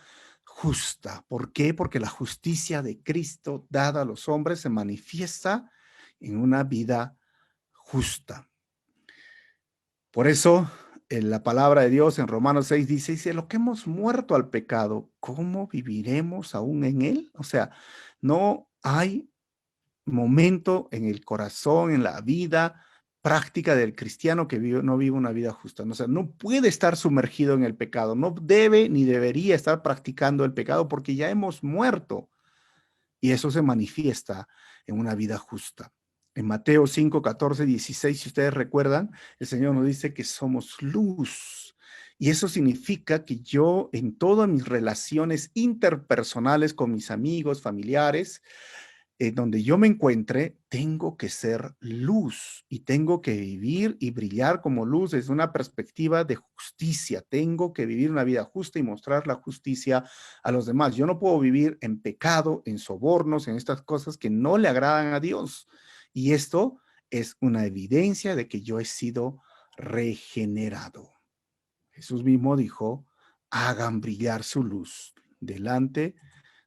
S1: justa. ¿Por qué? Porque la justicia de Cristo dada a los hombres se manifiesta en una vida justa. Por eso, en la palabra de Dios en Romanos 6 dice, lo que hemos muerto al pecado, ¿cómo viviremos aún en él? O sea, no hay momento en el corazón, en la vida práctica del cristiano que no vive una vida justa. O sea, no puede estar sumergido en el pecado, no debe ni debería estar practicando el pecado porque ya hemos muerto. Y eso se manifiesta en una vida justa. En Mateo 5, 14, 16, si ustedes recuerdan, el Señor nos dice que somos luz. Y eso significa que yo en todas mis relaciones interpersonales con mis amigos, familiares, donde yo me encuentre, tengo que ser luz y tengo que vivir y brillar como luz desde una perspectiva de justicia. Tengo que vivir una vida justa y mostrar la justicia a los demás. Yo no puedo vivir en pecado, en sobornos, en estas cosas que no le agradan a Dios. Y esto es una evidencia de que yo he sido regenerado. Jesús mismo dijo, hagan brillar su luz delante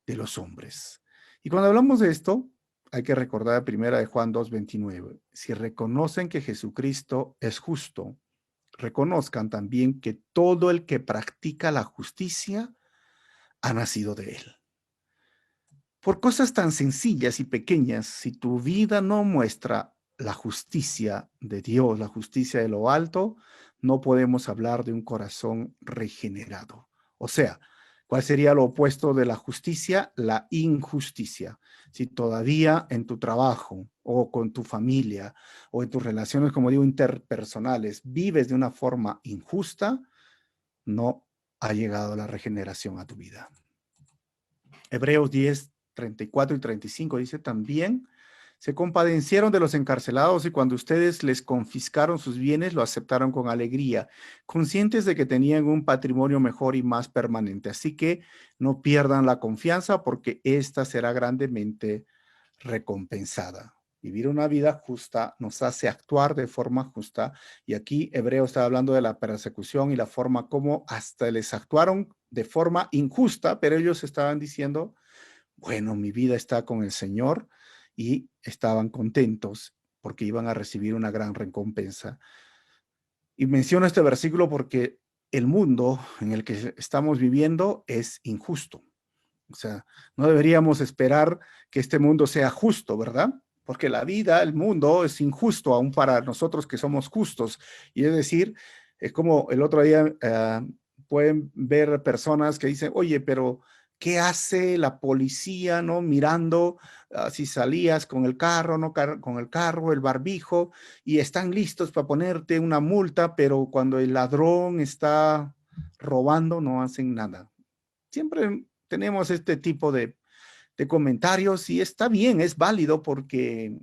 S1: de los hombres. Y cuando hablamos de esto, hay que recordar primera de Juan 2:29. Si reconocen que Jesucristo es justo, reconozcan también que todo el que practica la justicia ha nacido de él. Por cosas tan sencillas y pequeñas, si tu vida no muestra la justicia de Dios, la justicia de lo alto, no podemos hablar de un corazón regenerado. O sea, ¿cuál sería lo opuesto de la justicia? La injusticia. Si todavía en tu trabajo o con tu familia o en tus relaciones, como digo, interpersonales, vives de una forma injusta, no ha llegado la regeneración a tu vida. Hebreos 10, 34 y 35 dice también, se compadecieron de los encarcelados y cuando ustedes les confiscaron sus bienes, lo aceptaron con alegría, conscientes de que tenían un patrimonio mejor y más permanente. Así que no pierdan la confianza porque ésta será grandemente recompensada. Vivir una vida justa nos hace actuar de forma justa. Y aquí Hebreo está hablando de la persecución y la forma como hasta les actuaron de forma injusta, pero ellos estaban diciendo, bueno, mi vida está con el Señor y estaban contentos porque iban a recibir una gran recompensa. Y menciono este versículo porque el mundo en el que estamos viviendo es injusto. O sea, no deberíamos esperar que este mundo sea justo, ¿verdad? Porque la vida, el mundo es injusto aún para nosotros que somos justos. Y es decir, es como el otro día pueden ver personas que dicen, oye, pero ¿qué hace la policía, no? Mirando si salías con el carro, no con el carro, el barbijo, y están listos para ponerte una multa, pero cuando el ladrón está robando no hacen nada. Siempre tenemos este tipo de comentarios y está bien, es válido porque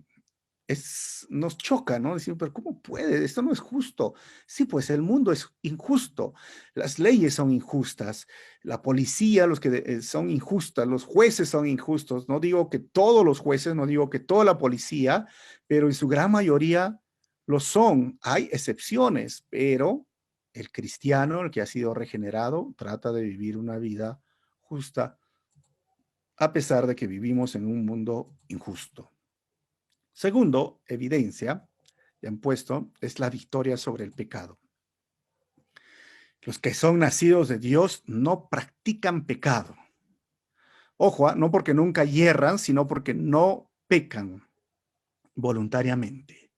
S1: nos choca, ¿no? Decir, pero ¿cómo puede? Esto no es justo. Sí, pues el mundo es injusto, las leyes son injustas, la policía, los que son injustas, los jueces son injustos. No digo que todos los jueces, no digo que toda la policía, pero en su gran mayoría lo son. Hay excepciones, pero el cristiano, el que ha sido regenerado, trata de vivir una vida justa, a pesar de que vivimos en un mundo injusto. Segundo, evidencia, ya han puesto, es la victoria sobre el pecado. Los que son nacidos de Dios no practican pecado. Ojo, no porque nunca hierran, sino porque no pecan voluntariamente.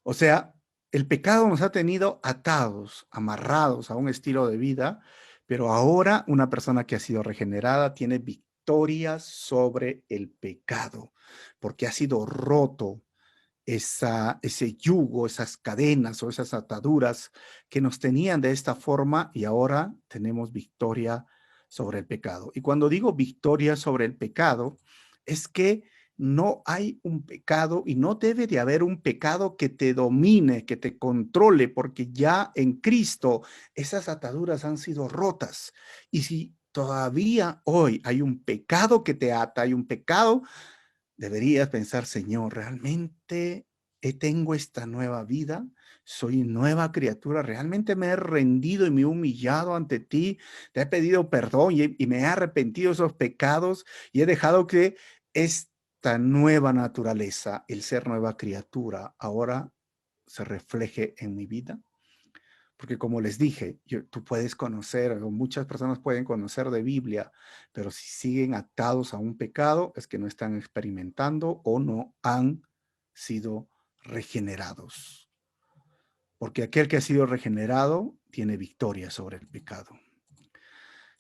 S1: O sea, el pecado nos ha tenido atados, amarrados a un estilo de vida, pero ahora una persona que ha sido regenerada tiene victoria sobre el pecado, porque ha sido roto ese yugo, esas cadenas o esas ataduras que nos tenían de esta forma y ahora tenemos victoria sobre el pecado. Y cuando digo victoria sobre el pecado, es que no hay un pecado y no debe de haber un pecado que te domine, que te controle, porque ya en Cristo esas ataduras han sido rotas. Y si todavía hoy hay un pecado que te ata, hay un pecado, deberías pensar, Señor, ¿realmente tengo esta nueva vida? ¿Soy nueva criatura? ¿Realmente me he rendido y me he humillado ante ti? Te he pedido perdón y me he arrepentido de esos pecados y he dejado que esta nueva naturaleza, el ser nueva criatura, ahora se refleje en mi vida. Porque como les dije, tú puedes conocer, o muchas personas pueden conocer de Biblia, pero si siguen atados a un pecado, es que no están experimentando o no han sido regenerados. Porque aquel que ha sido regenerado tiene victoria sobre el pecado.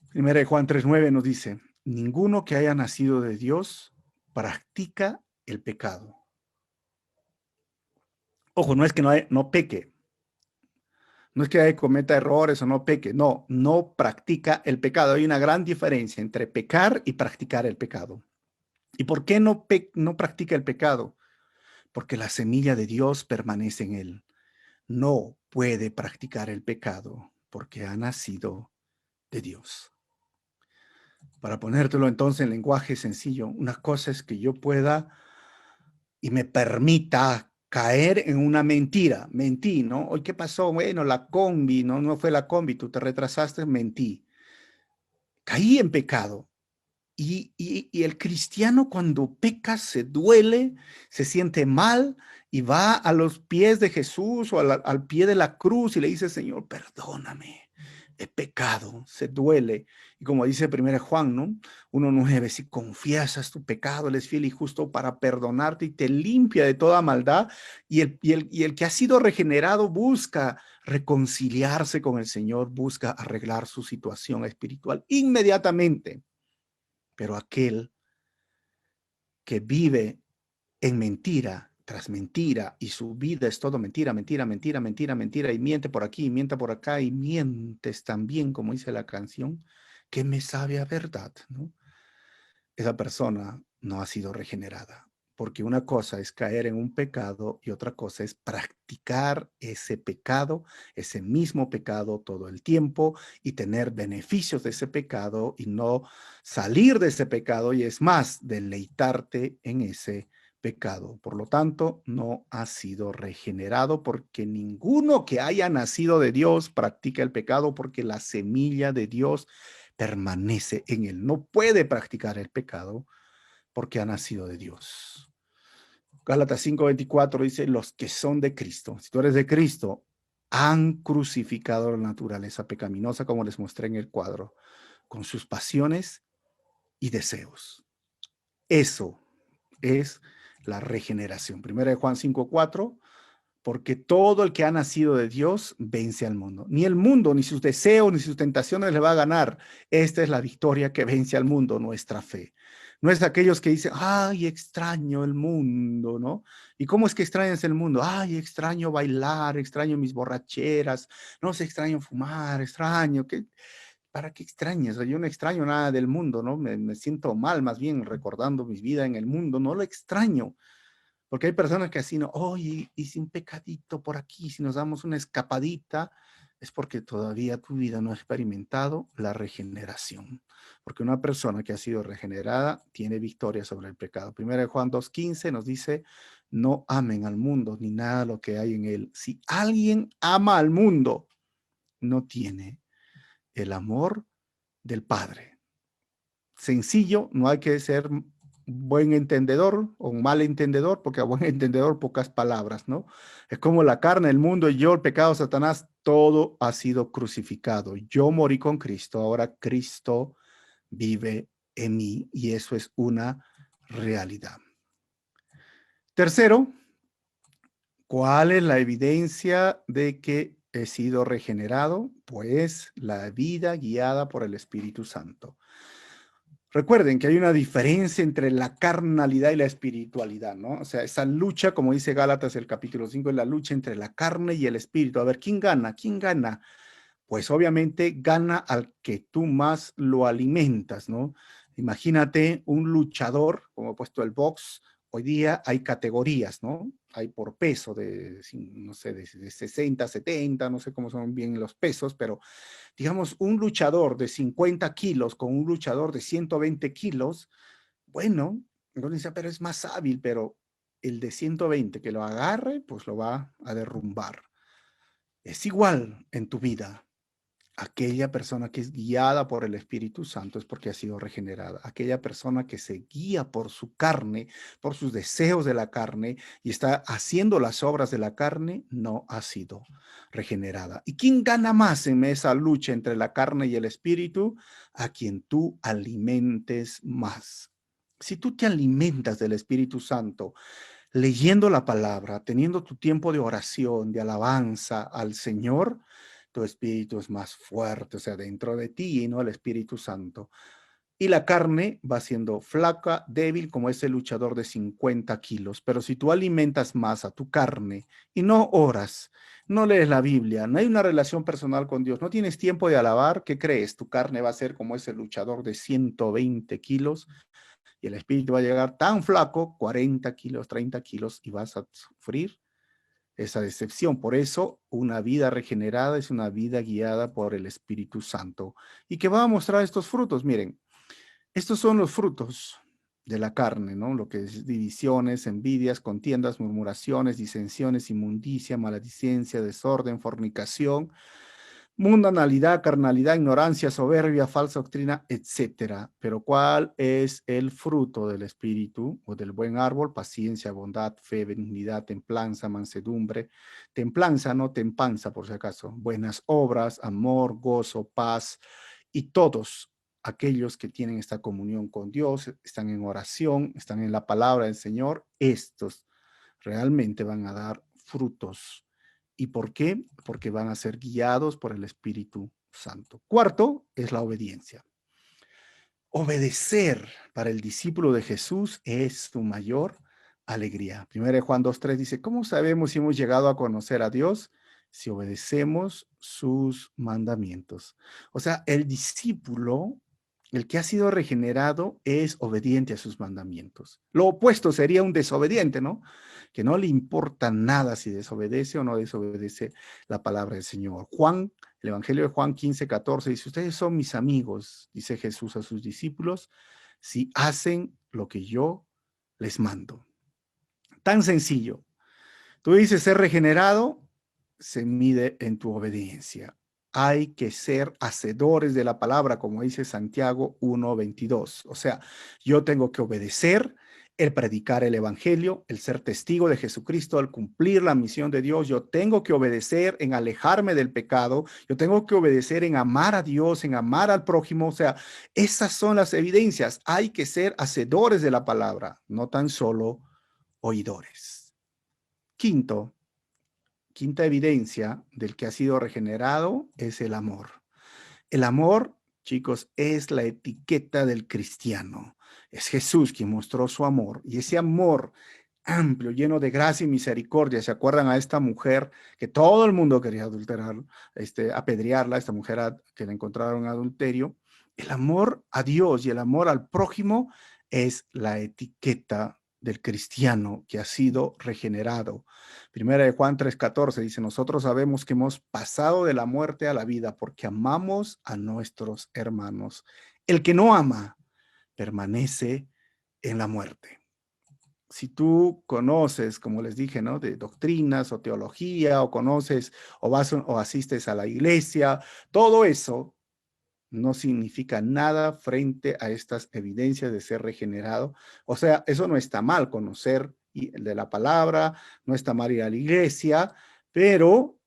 S1: Primera de Juan 3:9 nos dice, ninguno que haya nacido de Dios practica el pecado. Ojo, no es que no peque, no es que cometa errores o no peque, no, no practica el pecado. Hay una gran diferencia entre pecar y practicar el pecado. ¿Y por qué no practica el pecado? Porque la semilla de Dios permanece en él. No puede practicar el pecado porque ha nacido de Dios. Para ponértelo entonces en lenguaje sencillo, una cosa es que yo pueda y me permita caer en una mentira. Mentí, ¿no? Hoy, ¿qué pasó? Bueno, la combi, ¿no? No fue la combi, tú te retrasaste, mentí. Caí en pecado. Y el cristiano cuando peca se duele, se siente mal y va a los pies de Jesús o al pie de la cruz y le dice, Señor, perdóname, he pecado, se duele. Y como dice 1 Juan, ¿no? 1:9, si confiesas tu pecado, Él es fiel y justo para perdonarte y te limpia de toda maldad. Y el que ha sido regenerado busca reconciliarse con el Señor, busca arreglar su situación espiritual inmediatamente. Pero aquel que vive en mentira tras mentira y su vida es todo mentira, mentira, mentira, mentira, mentira y miente por aquí, miente por acá y mientes también, como dice la canción, que me sabe a verdad, ¿no? Esa persona no ha sido regenerada, porque una cosa es caer en un pecado y otra cosa es practicar ese pecado, ese mismo pecado todo el tiempo y tener beneficios de ese pecado y no salir de ese pecado y es más, deleitarte en ese pecado. Por lo tanto, no ha sido regenerado porque ninguno que haya nacido de Dios practica el pecado porque la semilla de Dios permanece en él. No puede practicar el pecado porque ha nacido de Dios. Gálatas 5:24 dice, los que son de Cristo, si tú eres de Cristo, han crucificado la naturaleza pecaminosa, como les mostré en el cuadro, con sus pasiones y deseos. Eso es la regeneración. Primera de Juan 5:4, porque todo el que ha nacido de Dios vence al mundo. Ni el mundo, ni sus deseos, ni sus tentaciones le va a ganar. Esta es la victoria que vence al mundo, nuestra fe. No es aquellos que dicen, ay, extraño el mundo, ¿no? ¿Y cómo es que extrañas el mundo? Ay, extraño bailar, extraño mis borracheras, no sé, extraño fumar, extraño, ¿qué? ¿Para qué extrañas? Yo no extraño nada del mundo, ¿no? Me siento mal más bien recordando mi vida en el mundo, no lo extraño. Porque hay personas que así, no, oye, hice un pecadito por aquí, si nos damos una escapadita, es porque todavía tu vida no ha experimentado la regeneración. Porque una persona que ha sido regenerada tiene victoria sobre el pecado. Primero de Juan 2:15 nos dice, no amen al mundo ni nada lo que hay en él. Si alguien ama al mundo, no tiene el amor del Padre. Sencillo, no hay que ser buen entendedor o un mal entendedor, porque a buen entendedor pocas palabras, ¿no? Es como la carne, el mundo y yo, el pecado, Satanás, todo ha sido crucificado. Yo morí con Cristo, ahora Cristo vive en mí y eso es una realidad. Tercero, ¿cuál es la evidencia de que he sido regenerado? Pues la vida guiada por el Espíritu Santo. Recuerden que hay una diferencia entre la carnalidad y la espiritualidad, ¿no? O sea, esa lucha, como dice Gálatas el capítulo 5, es la lucha entre la carne y el espíritu. A ver, ¿quién gana? ¿Quién gana? Pues obviamente gana al que tú más lo alimentas, ¿no? Imagínate un luchador, como he puesto el box, hoy día hay categorías, ¿no? Hay por peso no sé, de 60, 70, no sé cómo son bien los pesos, pero digamos, un luchador de 50 kilos con un luchador de 120 kilos, bueno, uno dice, pero es más hábil, pero el de 120 que lo agarre, pues lo va a derrumbar. Es igual en tu vida. Aquella persona que es guiada por el Espíritu Santo es porque ha sido regenerada. Aquella persona que se guía por su carne, por sus deseos de la carne y está haciendo las obras de la carne, no ha sido regenerada. ¿Y quién gana más en esa lucha entre la carne y el Espíritu? A quien tú alimentes más. Si tú te alimentas del Espíritu Santo, leyendo la palabra, teniendo tu tiempo de oración, de alabanza al Señor, tu espíritu es más fuerte, o sea, dentro de ti, ¿no? El Espíritu Santo. Y la carne va siendo flaca, débil, como ese luchador de 50 kilos. Pero si tú alimentas más a tu carne y no oras, no lees la Biblia, no hay una relación personal con Dios, no tienes tiempo de alabar, ¿qué crees? Tu carne va a ser como ese luchador de 120 kilos y el espíritu va a llegar tan flaco, 40 kilos, 30 kilos, y vas a sufrir esa decepción. Por eso, una vida regenerada es una vida guiada por el Espíritu Santo y que va a mostrar estos frutos. Miren, estos son los frutos de la carne, ¿no? Lo que es divisiones, envidias, contiendas, murmuraciones, disensiones, inmundicia, maledicencia, desorden, fornicación, mundanalidad, carnalidad, ignorancia, soberbia, falsa doctrina, etcétera. Pero ¿cuál es el fruto del Espíritu o del buen árbol? Paciencia, bondad, fe, benignidad, templanza, mansedumbre. Templanza, no tempanza, por si acaso. Buenas obras, amor, gozo, paz. Y todos aquellos que tienen esta comunión con Dios, están en oración, están en la palabra del Señor, estos realmente van a dar frutos. ¿Y por qué? Porque van a ser guiados por el Espíritu Santo. Cuarto es la obediencia. Obedecer para el discípulo de Jesús es su mayor alegría. Primero Juan 2:3 dice, ¿cómo sabemos si hemos llegado a conocer a Dios? Si obedecemos sus mandamientos. O sea, el discípulo, el que ha sido regenerado, es obediente a sus mandamientos. Lo opuesto sería un desobediente, ¿no? Que no le importa nada si desobedece o no desobedece la palabra del Señor. Juan, el Evangelio de Juan 15:14 dice, ustedes son mis amigos, dice Jesús a sus discípulos, si hacen lo que yo les mando. Tan sencillo. Tú dices ser regenerado, se mide en tu obediencia. Hay que ser hacedores de la palabra, como dice Santiago 1:22. O sea, yo tengo que obedecer, el predicar el evangelio, el ser testigo de Jesucristo, el cumplir la misión de Dios. Yo tengo que obedecer en alejarme del pecado. Yo tengo que obedecer en amar a Dios, en amar al prójimo. O sea, esas son las evidencias. Hay que ser hacedores de la palabra, no tan solo oidores. Quinta evidencia del que ha sido regenerado es el amor. El amor, chicos, es la etiqueta del cristiano. Es Jesús quien mostró su amor y ese amor amplio, lleno de gracia y misericordia. ¿Se acuerdan a esta mujer que todo el mundo quería adulterar, apedrearla, esta mujer que la encontraron en adulterio? El amor a Dios y el amor al prójimo es la etiqueta del cristiano que ha sido regenerado. Primera de Juan 3:14 dice, nosotros sabemos que hemos pasado de la muerte a la vida porque amamos a nuestros hermanos. El que no ama permanece en la muerte. Si tú conoces, como les dije, ¿no? De doctrinas o teología, o conoces, o vas o asistes a la iglesia, todo eso no significa nada frente a estas evidencias de ser regenerado. O sea, eso no está mal, conocer de la palabra, no está mal ir a la iglesia, pero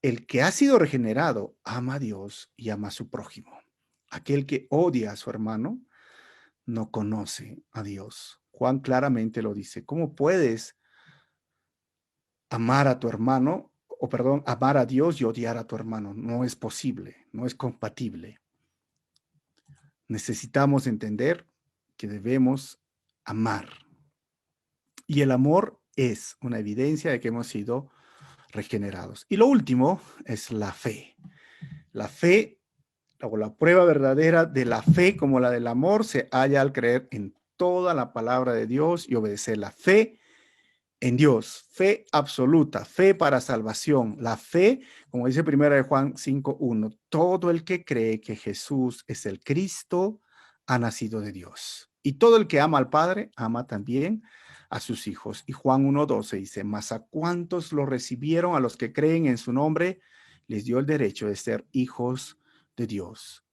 S1: el que ha sido regenerado ama a Dios y ama a su prójimo. Aquel que odia a su hermano no conoce a Dios. Juan claramente lo dice. ¿Cómo puedes amar a tu hermano, o perdón, amar a Dios y odiar a tu hermano? No es posible, no es compatible. Necesitamos entender que debemos amar. Y el amor es una evidencia de que hemos sido regenerados. Y lo último es la fe. La fe o la prueba verdadera de la fe como la del amor se halla al creer en toda la palabra de Dios y obedecer. La fe en Dios, fe absoluta, fe para salvación. La fe, como dice 1 Juan 5:1, todo el que cree que Jesús es el Cristo ha nacido de Dios. Y todo el que ama al Padre ama también a sus hijos. Y Juan 1:12 dice, mas a cuantos lo recibieron, a los que creen en su nombre, les dio el derecho de ser hijos de Dios.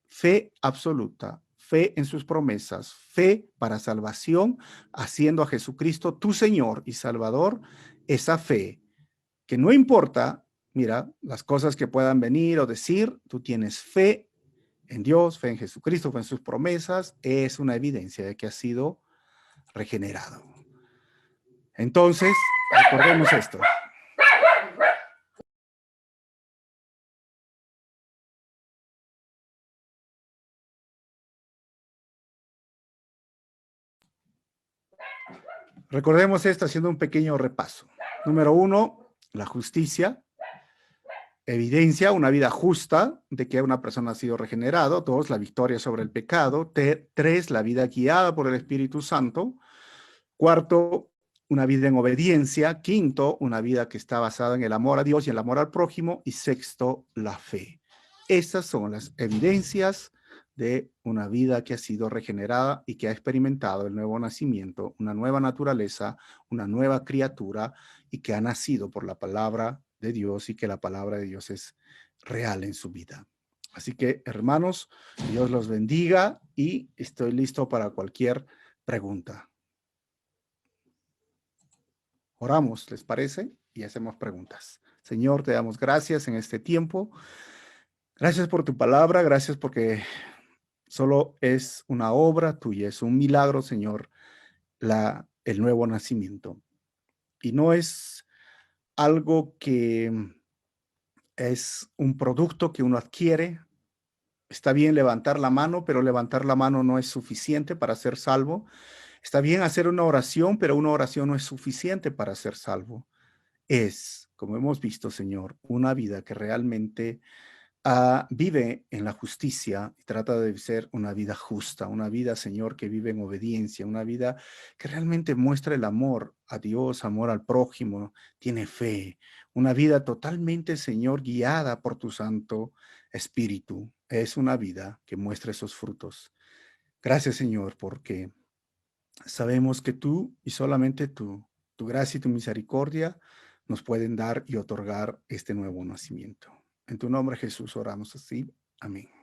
S1: Fe absoluta, fe en sus promesas, fe para salvación, haciendo a Jesucristo tu Señor y Salvador, esa fe que no importa, mira, las cosas que puedan venir o decir, tú tienes fe en Dios, fe en Jesucristo, fe en sus promesas, es una evidencia de que has sido regenerado. Entonces, recordemos esto. Recordemos esto haciendo un pequeño repaso. Número 1, la justicia. Evidencia una vida justa de que una persona ha sido regenerado. 2, la victoria sobre el pecado. 3, la vida guiada por el Espíritu Santo. 4, una vida en obediencia. 5, una vida que está basada en el amor a Dios y el amor al prójimo. Y 6, la fe. Estas son las evidencias de una vida que ha sido regenerada y que ha experimentado el nuevo nacimiento, una nueva naturaleza, una nueva criatura y que ha nacido por la palabra de Dios y que la palabra de Dios es real en su vida. Así que, hermanos, Dios los bendiga y estoy listo para cualquier pregunta. Oramos, ¿les parece? Y hacemos preguntas. Señor, te damos gracias en este tiempo. Gracias por tu palabra, gracias porque solo es una obra tuya, es un milagro, Señor, el nuevo nacimiento. Y no es algo que es un producto que uno adquiere. Está bien levantar la mano, pero levantar la mano no es suficiente para ser salvo. Está bien hacer una oración, pero una oración no es suficiente para ser salvo. Es, como hemos visto, Señor, una vida que realmente vive en la justicia y trata de ser una vida justa, una vida, Señor, que vive en obediencia, una vida que realmente muestra el amor a Dios, amor al prójimo, tiene fe, una vida totalmente, Señor, guiada por tu Santo Espíritu. Es una vida que muestra esos frutos. Gracias, Señor, porque sabemos que tú y solamente tú, tu gracia y tu misericordia nos pueden dar y otorgar este nuevo nacimiento. En tu nombre, Jesús, oramos así. Amén.